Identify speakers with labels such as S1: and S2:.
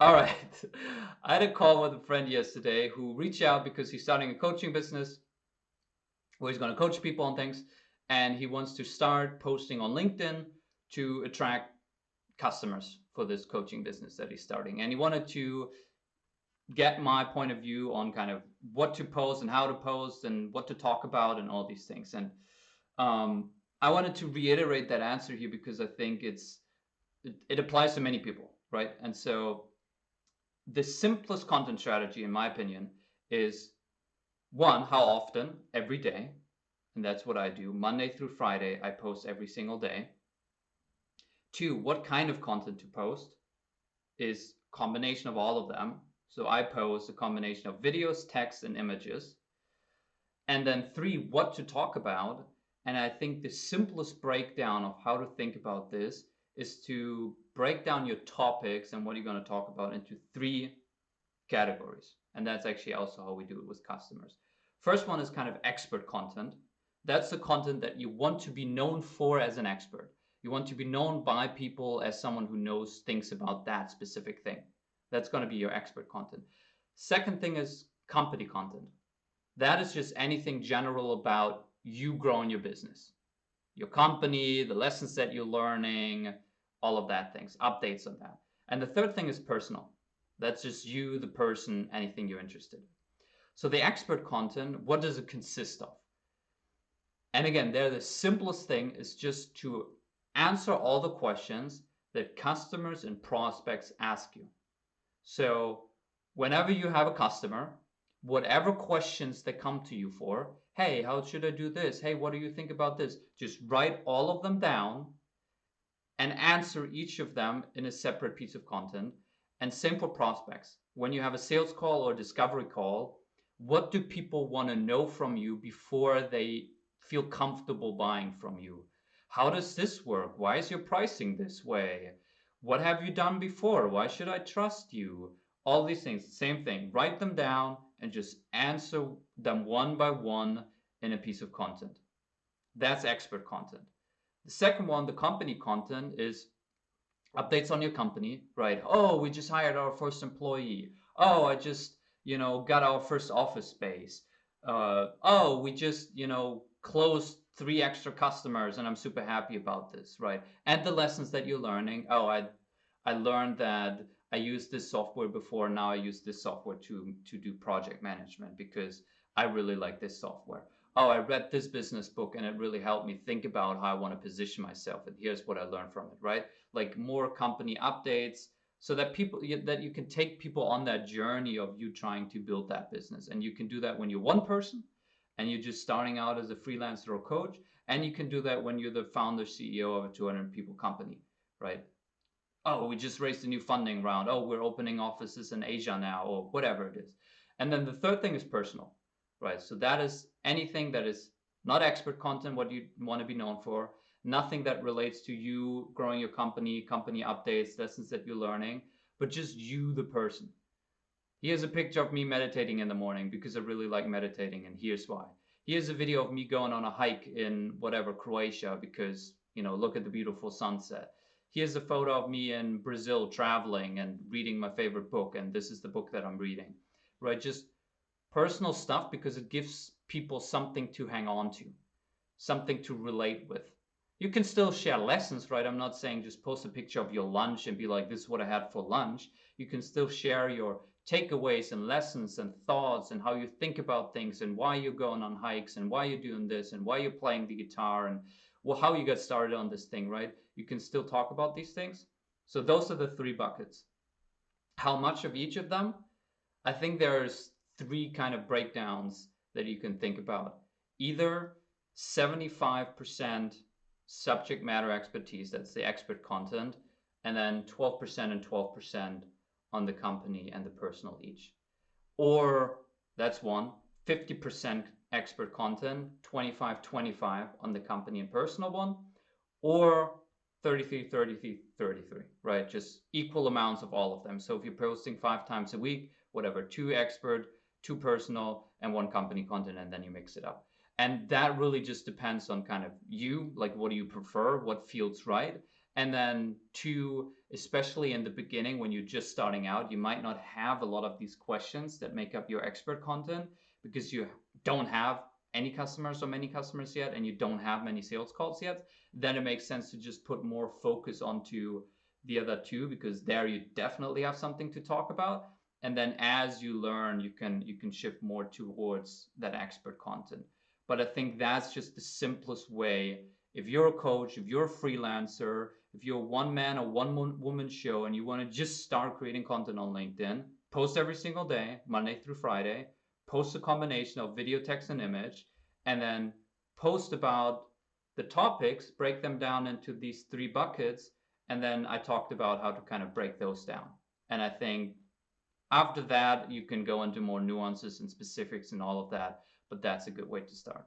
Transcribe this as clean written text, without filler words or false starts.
S1: All right. I had a call with a friend yesterday who reached out because he's starting a coaching business where he's going to coach people on things. And he wants to start posting on LinkedIn to attract customers for this coaching business that he's starting. And he wanted to get my point of view on kind of what to post and how to post and what to talk about and all these things. And um, I wanted to reiterate that answer here because I think it applies to many people, right? And so the simplest content strategy, in my opinion, is one, how often, every day. And that's what I do. Monday through Friday, I post every single day. Two, what kind of content to post is combination of all of them. So I post a combination of videos, text, and images. And then three, what to talk about. And I think the simplest breakdown of how to think about this is to break down your topics and what you're going to talk about into three categories. And that's actually also how we do it with customers. First one is kind of expert content. That's the content that you want to be known for as an expert. You want to be known by people as someone who knows things about that specific thing. That's going to be your expert content. Second thing is company content. That is just anything general about you growing your business, your company, the lessons that you're learning, all of that things, updates on that. And the third thing is personal. That's just you, the person, anything you're interested in. So the expert content, what does it consist of? And again, there the simplest thing is just to answer all the questions that customers and prospects ask you. So whenever you have a customer, whatever questions they come to you for, hey, how should I do this? Hey, what do you think about this? Just write all of them down and answer each of them in a separate piece of content. And same for prospects. When you have a sales call or discovery call, what do people want to know from you before they feel comfortable buying from you? How does this work? Why is your pricing this way? What have you done before? Why should I trust you? All these things, same thing. Write them down and just answer them one by one in a piece of content. That's expert content. The second one, the company content, is updates on your company, right? Oh, we just hired our first employee. Oh, I just, got our first office space. Oh, we just, closed three extra customers and I'm super happy about this, right? And the lessons that you're learning. Oh, I learned that I used this software before. Now I use this software to do project management because I really like this software. Oh, I read this business book and it really helped me think about how I want to position myself. And here's what I learned from it, right? Like more company updates so that that you can take people on that journey of you trying to build that business. And you can do that when you're one person and you're just starting out as a freelancer or coach. And you can do that when you're the founder, CEO of a 200 people company, right? Oh, we just raised a new funding round. Oh, we're opening offices in Asia now, or whatever it is. And then the third thing is personal, right? So that is anything that is not expert content, what you want to be known for, nothing that relates to you growing your company updates, lessons that you're learning, but just you, the person. Here's a picture of me meditating in the morning because I really like meditating, and here's why. Here's a video of me going on a hike in whatever, Croatia, because, look at the beautiful sunset. Here's a photo of me in Brazil traveling and reading my favorite book, and this is the book that I'm reading, right? Just personal stuff because it gives people something to hang on to, something to relate with. You can still share lessons, right? I'm not saying just post a picture of your lunch and be like, this is what I had for lunch. You can still share your takeaways and lessons and thoughts and how you think about things and why you're going on hikes and why you're doing this and why you're playing the guitar and how you got started on this thing, right? You can still talk about these things. So those are the three buckets. How much of each of them? I think there's three kind of breakdowns that you can think about. Either 75% subject matter expertise, that's the expert content, and then 12% and 12% on the company and the personal each. Or that's one, 50% expert content, 25-25 on the company and personal one, or 33-33-33, right? Just equal amounts of all of them. So if you're posting 5 times a week, whatever, 2 expert, 2 personal, and 1 company content, and then you mix it up. And that really just depends on kind of you, like what do you prefer, what feels right. And then two, especially in the beginning when you're just starting out, you might not have a lot of these questions that make up your expert content because you don't have any customers or many customers yet, and you don't have many sales calls yet. Then it makes sense to just put more focus onto the other two, because there you definitely have something to talk about. And then as you learn, you can shift more towards that expert content. But I think that's just the simplest way. If you're a coach, if you're a freelancer, if you're a one man or one woman show and you want to just start creating content on LinkedIn, post every single day, Monday through Friday, post a combination of video, text, and image, and then post about the topics, break them down into these three buckets. And then I talked about how to kind of break those down. And I think after that, you can go into more nuances and specifics and all of that, but that's a good way to start.